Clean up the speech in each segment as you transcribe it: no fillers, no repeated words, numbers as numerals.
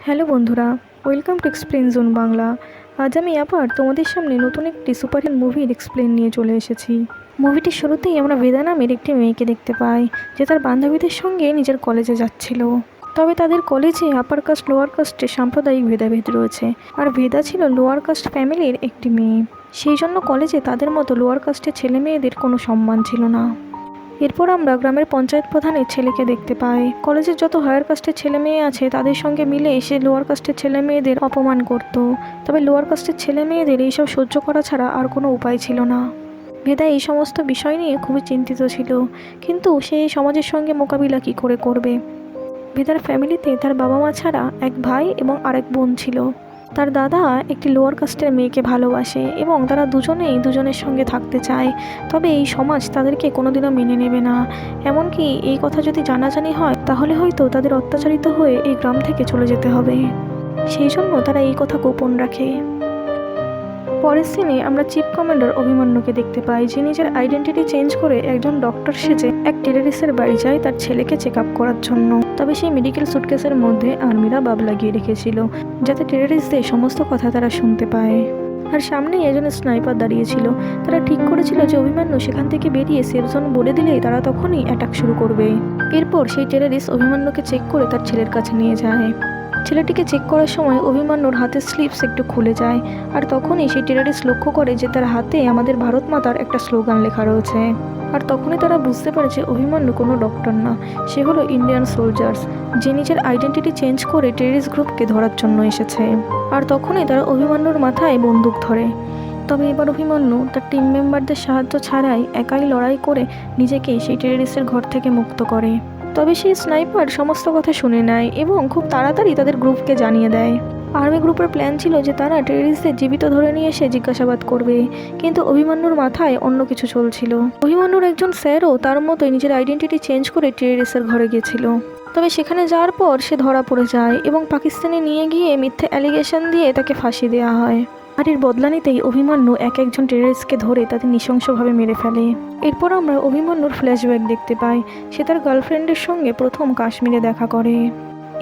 Hello বন্ধুরা, welcome to explain zone Bangla. আজ আমি আবার তোমাদের সামনে নতুন একটি সুপারহিট মুভির এক্সপ্লেন নিয়ে চলে এসেছি। মুভিটির শুরুতেই আমরা বেদা নামের একটি মেয়েকে দেখতে পাই, যে তার বান্ধবীদের সঙ্গে নিজের কলেজে যাচ্ছিল। তবে তাদের কলেজে আপার কাস্ট লোয়ার কাস্টে সাম্প্রদায়িক ভেদাভেদ রয়েছে, আর ভেদা ছিল লোয়ার কাস্ট ফ্যামিলির একটি মেয়ে। সেই জন্য কলেজে তাদের মতো লোয়ার কাস্টের ছেলে মেয়েদের কোনো সম্মান ছিল না। এরপর আমরা গ্রামের পঞ্চায়েত প্রধানের ছেলেকে দেখতে পাই। কলেজের যত হায়ার কাস্টের ছেলে মেয়ে আছে তাদের সঙ্গে মিলে সে লোয়ার কাস্টের ছেলে মেয়েদের অপমান করত। তবে লোয়ার কাস্টের ছেলে মেয়েদের এইসব সহ্য করা ছাড়া আর কোনো উপায় ছিল না। ভেদা এই সমস্ত বিষয় নিয়ে খুবই চিন্তিত ছিল, কিন্তু সে এই সমাজের সঙ্গে মোকাবিলা কী করে করবে। ভেদার ফ্যামিলিতে তার বাবা মা ছাড়া এক ভাই এবং আরেক বোন ছিল। তার দাদা একটি লোয়ার কাস্টের মেয়েকে ভালোবাসে এবং তারা দুজনেই দুজনের সঙ্গে থাকতে চায়। তবে এই সমাজ তাদেরকে কোনোদিনও মেনে নেবে না। এমনকি এই কথা যদি জানাজানি হয় তাহলে হয়তো তাদের অত্যাচারিত হয়ে এই গ্রাম থেকে চলে যেতে হবে। সেই জন্য তারা এই কথা গোপন রাখে। পরের সিনে আমরা চিফ কমান্ডার অভিমন্যুকে দেখতে পাই, যে নিজের আইডেন্টিটি চেঞ্জ করে একজন ডক্টর সেজে এক টেররিস্টের বাড়ি যায় তার ছেলেকে চেক আপ করার জন্য। তবে সেই মেডিকেল সুটকেসের মধ্যে আর্মিরা বাব লাগিয়ে রেখেছিল, যাতে টেররিস্টদের সমস্ত কথা তারা শুনতে পায়। আর সামনেই একজন স্নাইপার দাঁড়িয়েছিল। তারা ঠিক করেছিল যে অভিমন্যু সেখান থেকে বেরিয়ে সেফ জোন বলে দিলেই তারা তখনই অ্যাটাক শুরু করবে। এরপর সেই টেররিস্ট অভিমন্যুকে চেক করে তার ছেলের কাছে নিয়ে যায়। ছেলেটিকে চেক করার সময় অভিমন্যুর হাতের স্লিভস একটু খুলে যায়, আর তখনই সেই টেররিস্ট লক্ষ্য করে যে তার হাতে আমাদের ভারত মাতার একটা স্লোগান লেখা রয়েছে। আর তখনই তারা বুঝতে পারে যে অভিমন্যু কোনো ডক্টর না, সে হলো ইন্ডিয়ান সোলজার্স, যে নিজের আইডেন্টিটি চেঞ্জ করে টেররিস্ট গ্রুপকে ধরার জন্য এসেছে। আর তখনই তারা অভিমন্যুর মাথায় বন্দুক ধরে। তবে এবার অভিমন্যু তার টিম মেম্বারদের সাহায্য ছাড়াই একাই লড়াই করে নিজেকে সেই টেররিস্টের ঘর থেকে মুক্ত করে। তবে সেই স্নাইপার সমস্ত কথা শুনে নেয় এবং খুব তাড়াতাড়ি তাদের গ্রুপকে জানিয়ে দেয়। আর্মি গ্রুপের প্ল্যান ছিল যে তারা টেররিস্টদের জীবিত ধরে নিয়ে এসে জিজ্ঞাসাবাদ করবে, কিন্তু অভিমন্যুর মাথায় অন্য কিছু চলছিল। অভিমন্যুর একজন স্যারও তার মতোই নিজের আইডেন্টিটি চেঞ্জ করে টেররিস্টের ঘরে গিয়েছিল। তবে সেখানে যাওয়ার পর সে ধরা পড়ে যায় এবং পাকিস্তানে নিয়ে গিয়ে মিথ্যে অ্যালিগেশন দিয়ে তাকে ফাঁসি দেওয়া হয়। আর এর বদলা নিতেই অভিমন্যু একজন টেররিস্টকে ধরে তাদের নৃশংসভাবে মেরে ফেলে। এরপর আমরা অভিমন্যুর ফ্ল্যাশব্যাক দেখতে পাই। সে তার গার্লফ্রেন্ডের সঙ্গে প্রথম কাশ্মীরে দেখা করে।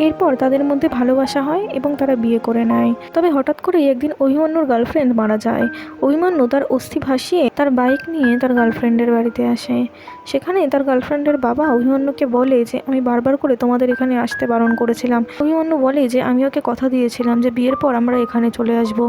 এরপর তাদের মধ্যে ভালোবাসা হয় এবং তারা বিয়ে করে নেয়। তবে হঠাৎ করেই একদিন অভিমন্যুর গার্লফ্রেন্ড মারা যায়। অভিমন্যু তার অস্থি ভাসিয়ে তার বাইক নিয়ে তার গার্লফ্রেন্ডের বাড়িতে আসে। সেখানে তার গার্লফ্রেন্ডের বাবা অভিমন্যুকে বলে যে আমি বারবার করে তোমাদের এখানে আসতে বারণ করেছিলাম। অভিমন্যু বলে যে আমি ওকে কথা দিয়েছিলাম যে বিয়ের পর আমরা এখানে চলে আসব।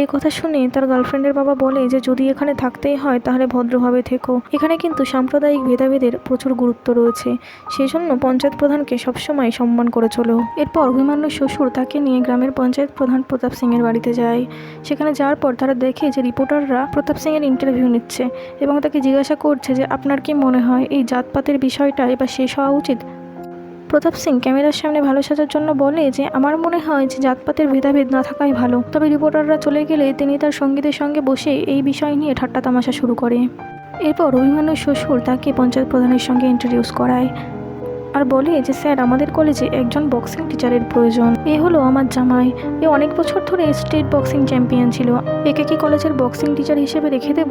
এই কথা শুনে তার গার্লফ্রেন্ডের বাবা বলে যে যদি এখানে থাকতেই হয় তাহলে ভদ্রভাবে থেকো, এখানে কিন্তু সাম্প্রদায়িক ভেদাভেদের প্রচুর গুরুত্ব রয়েছে, সেই জন্য পঞ্চায়েত প্রধানকে সবসময় সম্মান করে চলো। এরপর অভিমন্যুর শ্বশুর তাকে নিয়ে গ্রামের পঞ্চায়েত প্রধান প্রতাপ সিংয়ের বাড়িতে যায়। সেখানে যাওয়ার পর তারা দেখে যে রিপোর্টাররা প্রতাপ সিংয়ের ইন্টারভিউ নিচ্ছে এবং তাকে জিজ্ঞাসা করছে যে আপনার কি মনে হয় এই জাতপাতের বিষয়টা এবার শেষ হওয়া উচিত। প্রতাপ সিং ক্যামেরার সামনে ভালো সাজার জন্য বলে যে আমার মনে হয় যে জাতপাতের ভেদাভেদ না থাকাই ভালো। তবে রিপোর্টাররা চলে গেলে তিনি তার সঙ্গীদের সঙ্গে বসে এই বিষয় নিয়ে ঠাট্টা তামাশা শুরু করে। এরপর অভিমন্যুর শ্বশুর তাকে পঞ্চায়েত প্রধানের সঙ্গে ইন্ট্রোডিউস করায় আর বলে যে স্যার আমাদের কলেজে একজন বক্সিং টিচারের প্রয়োজন। এ হলো আমার জামাই, এ অনেক বছর ধরে স্টেট বক্সিং চ্যাম্পিয়ন ছিল, একে কি কলেজের বক্সিং টিচার হিসেবে রেখে দেব।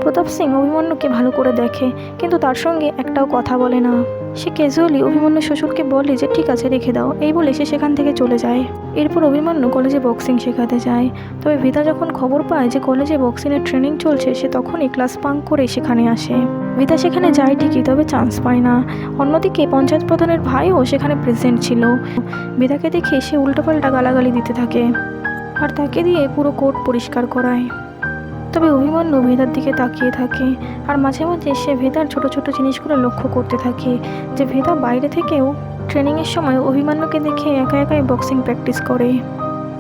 প্রতাপ সিং অভিমন্যুকে ভালো করে দেখে, কিন্তু তার সঙ্গে একটাও কথা বলে না। সে ক্যাজুয়ালি অভিমন্যুর শ্বশুরকে বলে যে ঠিক আছে রেখে দাও, এই বলে সে সেখান থেকে চলে যায়। এরপর অভিমন্যু কলেজে বক্সিং শেখাতে যায়। তবে ভেদা যখন খবর পায় যে কলেজে বক্সিংয়ের ট্রেনিং চলছে, সে তখনই ক্লাস বাঙ্ক করে সেখানে আসে। ভেদা সেখানে যায় ঠিকই, তবে চান্স পায় না। অন্যদিকে পঞ্চায়েত প্রধানের ভাইও সেখানে প্রেজেন্ট ছিল। ভেদাকে দেখে সে উল্টোপাল্টা গালাগালি দিতে থাকে আর তাকে দিয়ে পুরো কোর্ট পরিষ্কার করায়। তবে অভিমন্যু ভেদার দিকে তাকিয়ে থাকে আর মাঝে মাঝে সে ভেদার ছোট ছোট জিনিসগুলো লক্ষ্য করতে থাকে, যে ভেদা বাইরে থেকেও ট্রেনিংয়ের সময় অভিমন্যুকে দেখে একা একাই বক্সিং প্র্যাকটিস করে।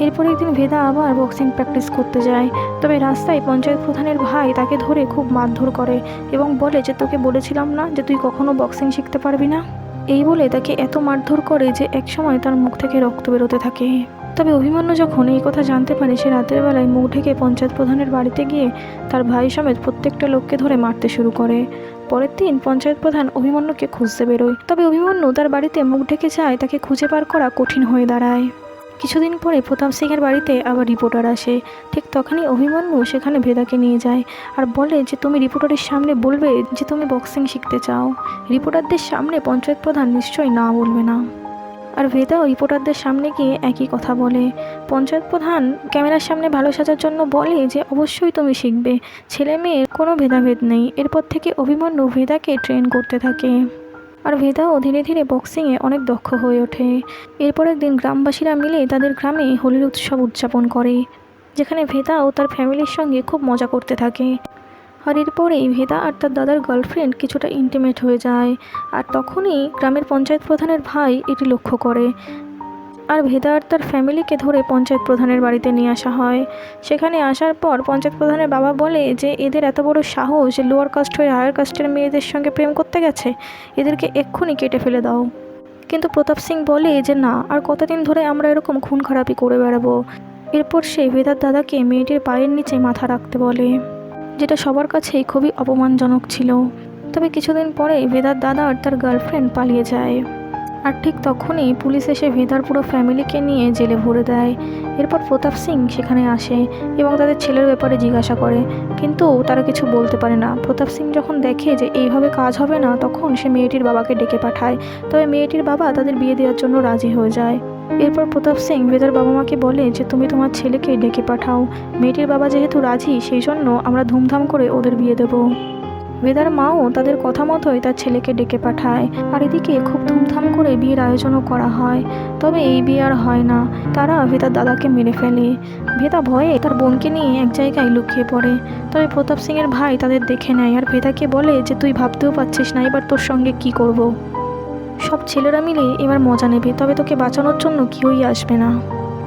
এরপর একদিন ভেদা আবার বক্সিং প্র্যাকটিস করতে যায়। তবে রাস্তায় পঞ্চায়েত প্রধানের ভাই তাকে ধরে খুব মারধর করে এবং বলে যে তোকে বলেছিলাম না যে তুই কখনো বক্সিং শিখতে পারবি না। এই বলে তাকে এত মারধর করে যে একসময় তার মুখ থেকে রক্ত বেরোতে থাকে। তবে অভিমন্যু যখন এই কথা জানতে পারে, সে রাতের বেলায় মুখ ঢেকে পঞ্চায়েত প্রধানের বাড়িতে গিয়ে তার ভাই সমেত প্রত্যেকটা লোককে ধরে মারতে শুরু করে। পরের দিন পঞ্চায়েত প্রধান অভিমন্যুকে খুঁজতে বেরোয়। তবে অভিমন্যু তার বাড়িতে মুখ ঢেকে যায়, তাকে খুঁজে পার করা কঠিন হয়ে দাঁড়ায়। কিছুদিন পরে প্রতাপ সিংয়ের বাড়িতে আবার রিপোর্টার আসে। ঠিক তখনই অভিমন্যু সেখানে ভেদাকে নিয়ে যায় আর বলে যে তুমি রিপোর্টারের সামনে বলবে যে তুমি বক্সিং শিখতে চাও। রিপোর্টারদের সামনে পঞ্চায়েত প্রধান নিশ্চয়ই না বলবে না। আর ভেদাও রিপোর্টারদের সামনে গিয়ে একই কথা বলে। পঞ্চায়েত প্রধান ক্যামেরার সামনে ভালো সাজার জন্য বলে যে অবশ্যই তুমি শিখবে, ছেলে মেয়ের কোনো ভেদাভেদ নেই। এরপর থেকে অভিমন্যু ভেদাকে ট্রেন করতে থাকে, আর ভেদাও ধীরে ধীরে বক্সিংয়ে অনেক দক্ষ হয়ে ওঠে। এরপর একদিন গ্রামবাসীরা মিলে তাদের গ্রামে হোলির উৎসব উদযাপন করে, যেখানে ভেদা ও তার ফ্যামিলির সঙ্গে খুব মজা করতে থাকে। আর এরপরেই ভেদা আর তার দাদার গার্লফ্রেন্ড কিছুটা ইন্টিমেট হয়ে যায়, আর তখনই গ্রামের পঞ্চায়েত প্রধানের ভাই এটি লক্ষ্য করে। আর ভেদা আর তার ফ্যামিলিকে ধরে পঞ্চায়েত প্রধানের বাড়িতে নিয়ে আসা হয়। সেখানে আসার পর পঞ্চায়েত প্রধানের বাবা বলে যে এদের এত বড় সাহস যে লোয়ার কাস্ট হয়ে হায়ার কাস্টের মেয়েদের সঙ্গে প্রেম করতে গেছে, এদেরকে এক্ষুনি কেটে ফেলে দাও। কিন্তু প্রতাপ সিং বলে যে না, আর কতদিন ধরে আমরা এরকম খুন খারাপি করে বেড়াবো। এরপর সে ভেদার দাদাকে মেয়েটির পায়ের নিচে মাথা রাখতে বলে, যেটা সবার কাছেই খুবই অপমানজনক ছিল। তবে কিছুদিন পরেই ভেদার দাদা আর তার গার্লফ্রেন্ড পালিয়ে যায়, আর ঠিক তখনই পুলিশ এসে ভেদার পুরো ফ্যামিলিকে নিয়ে জেলে ভরে দেয়। এরপর প্রতাপ সিং সেখানে আসে এবং তাদের ছেলের ব্যাপারে জিজ্ঞাসা করে, কিন্তু তারা কিছু বলতে পারে না। প্রতাপ সিং যখন দেখে যে এইভাবে কাজ হবে না, তখন সে মেয়েটির বাবাকে ডেকে পাঠায়। তবে মেয়েটির বাবা তাদের বিয়ে দেওয়ার জন্য রাজি হয়ে যায়। এরপর প্রতাপ সিং ভেদার বাবা মাকে বলে যে তুমি তোমার ছেলেকে ডেকে পাঠাও, মেয়েটির বাবা যেহেতু রাজি সেই জন্য আমরা ধুমধাম করে ওদের বিয়ে দেবো। ভেদার মাও তাদের কথা মতোই তার ছেলেকে ডেকে পাঠায়, আর এদিকে খুব ধুমধাম করে বিয়ের আয়োজনও করা হয়। তবে এই বিয়ে আর হয় না, তারা ভেদার দাদাকে মেরে ফেলে। ভেদা ভয়ে তার বোনকে নিয়ে এক জায়গায় লুকিয়ে পড়ে। তবে প্রতাপ সিংয়ের ভাই তাদের দেখে নেয় আর ভেদাকে বলে যে তুই ভাবতেও পারছিস না এবার তোর সঙ্গে কি করব। সব ছেলেরা মিলে এবার মজা নেবে, তবে তোকে বাঁচানোর জন্য কেউই আসবে না।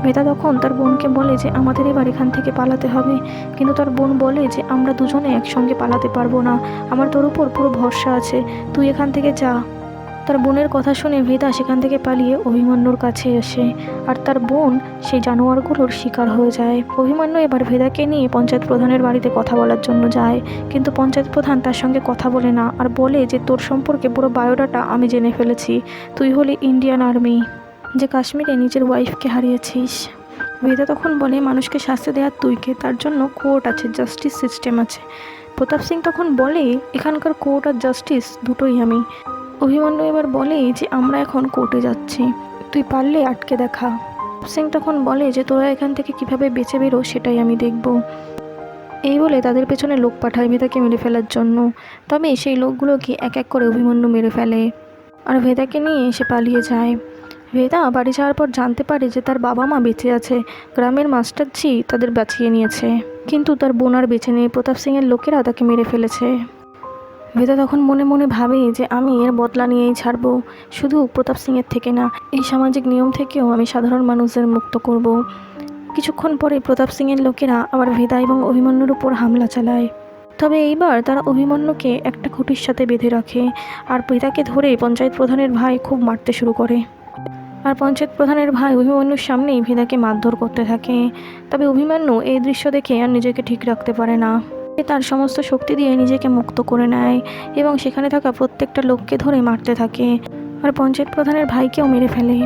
ভেদা তখন তার বোনকে বলে যে আমাদের এবার এখান থেকে পালাতে হবে, কিন্তু তার বোন বলে যে আমরা দুজনে একসঙ্গে পালাতে পারবো না, আমার তোর উপর পুরো ভরসা আছে, তুই এখান থেকে যা। তার বোনের কথা শুনে ভেদা সেখান থেকে পালিয়ে অভিমন্যুর কাছে আসে, আর তার বোন সেই জানোয়ারগুলোর শিকার হয়ে যায়। অভিমন্যু এবার ভেদাকে নিয়ে পঞ্চায়েত প্রধানের বাড়িতে কথা বলার জন্য যায়, কিন্তু পঞ্চায়েত প্রধান তার সঙ্গে কথা বলে না, আর বলে যে তোর সম্পর্কে পুরো বায়োডাটা আমি জেনে ফেলেছি, তুই হলি ইন্ডিয়ান আর্মি, যে কাশ্মীরে নিজের ওয়াইফকে হারিয়েছিস। ভেদা তখন বলে মানুষকে শাস্তি দেওয়ার তুই কে, তার জন্য কোর্ট আছে, জাস্টিস সিস্টেম আছে। প্রতাপ সিং তখন বলে এখানকার কোর্ট আর জাস্টিস দুটোই আমি। অভিমন্যু এবার বলে যে আমরা এখন কোর্টে যাচ্ছি, তুই পারলে আটকে দেখা। সিং তখন বলে যে তোরা এখান থেকে কিভাবে বেঁচে বেরো সেটাই আমি দেখব। এই বলে তাদের পেছনে লোক পাঠায় ভেদাকে মেরে ফেলার জন্য। তবে সেই লোকগুলোকে এক এক করে অভিমন্যু মেরে ফেলে, আর ভেদাকে নিয়ে সে পালিয়ে যায়। ভেদা বাড়ি যাওয়ার পর জানতে পারে যে তার বাবা মা বেঁচে আছে, গ্রামের মাস্টারজি তাদের বাঁচিয়ে নিয়েছে, কিন্তু তার বোন আর বেঁচে নেই, প্রতাপ সিংয়ের লোকেরা তাকে মেরে ফেলেছে। ভেদা তখন মনে মনে ভাবে যে আমি এর বদলা নিয়েই ছাড়বো, শুধু প্রতাপ সিংয়ের থেকে না, এই সামাজিক নিয়ম থেকেও আমি সাধারণ মানুষদের মুক্ত করব। কিছুক্ষণ পরে প্রতাপ সিংয়ের লোকেরা আবার ভেদা এবং অভিমন্যুর উপর হামলা চালায়। তবে এইবার তারা অভিমন্যুকে একটা খুঁটির সাথে বেঁধে রাখে, আর ভেদাকে ধরে পঞ্চায়েত প্রধানের ভাই খুব মারতে শুরু করে। আর পঞ্চায়েত প্রধানের ভাই অভিমন্যুর সামনেই ভেদাকে মারধর করতে থাকে। তবে অভিমন্যু এই দৃশ্য দেখে আর নিজেকে ঠিক রাখতে পারে না, তার সমস্ত শক্তি দিয়ে নিজেকে মুক্ত করে নেয় এবং সেখানে থাকা প্রত্যেকটা লোককে ধরে মারতে থাকে, আর পঞ্চায়েত প্রধানের ভাইকেও মেরে ফেলে।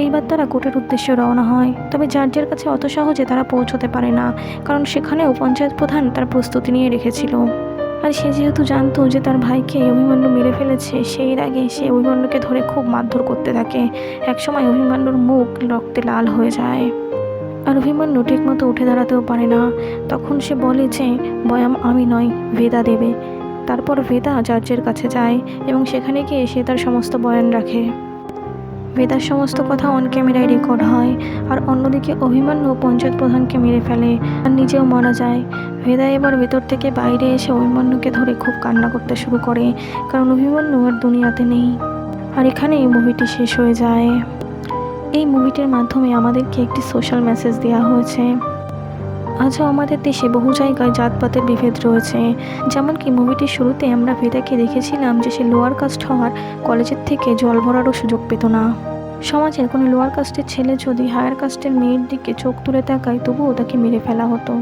এইবার তারা কোর্টের উদ্দেশ্যে রওনা হয়। তবে জার্জের কাছে অত সহজে তারা পৌঁছতে পারে না, কারণ সেখানেও পঞ্চায়েত প্রধান তার প্রস্তুতি নিয়ে রেখেছিল। আর সে যেহেতু জানতো যে তার ভাইকে অভিমন্যু মেরে ফেলেছে, সেই আগে সে অভিমন্যুকে ধরে খুব মারধর করতে থাকে। একসময় অভিমন্যুর মুখ রক্তে লাল হয়ে যায়, আর অভিমন্যু ঠিক মতো উঠে দাঁড়াতেও পারে না। তখন সে বলে যে বয়াম আমি নয়, ভেদা দেবে। তারপর ভেদা জার্জের কাছে যায় এবং সেখানে গিয়ে সে তার সমস্ত বয়ান রাখে। ভেদার সমস্ত কথা অন ক্যামেরায় রেকর্ড হয়, আর অন্যদিকে অভিমন্যু পঞ্চায়েত প্রধানকে মেরে ফেলে আর নিজেও মারা যায়। ভেদা এবার ভেতর থেকে বাইরে এসে অভিমন্যুকে ধরে খুব কান্না করতে শুরু করে, কারণ অভিমন্যু আর দুনিয়াতে নেই। আর এখানেই মুভিটি শেষ হয়ে যায়। এই মুভিটির মাধ্যমে আমাদেরকে একটি সোশ্যাল মেসেজ দেওয়া হয়েছে। আজও আমাদের দেশে বহু জায়গায় জাতপাতের বিভেদ রয়েছে। যেমন কি মুভিটির শুরুতে আমরা ভেদাকে দেখেছিলাম যে সে লোয়ার কাস্ট হওয়ার কলেজের থেকে জল ভরারও সুযোগ পেত না। সমাজের কোনো লোয়ার কাস্টের ছেলে যদি হায়ার কাস্টের মেয়ের দিকে চোখ তুলে তাকায়, তবুও তাকে মেরে ফেলা হতো।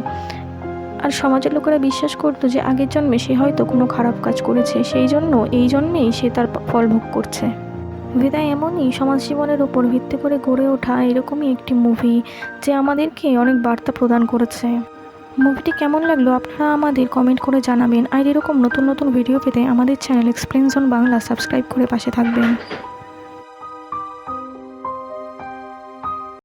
আর সমাজের লোকেরা বিশ্বাস করতো যে আগের জন্মে সে হয়তো কোনো খারাপ কাজ করেছে, সেই জন্য এই জন্মেই সে তার ফল ভোগ করছে। ভেদা এমনই সমাজ জীবনের উপর ভিত্তি করে গড়ে ওঠা এরকমই একটি মুভি, যে আমাদেরকে অনেক বার্তা প্রদান করেছে। মুভিটি কেমন লাগলো আপনারা আমাদের কমেন্ট করে জানাবেন, আর এরকম নতুন নতুন ভিডিও পেতে আমাদের channel explain zone Bangla subscribe করে পাশে থাকবেন।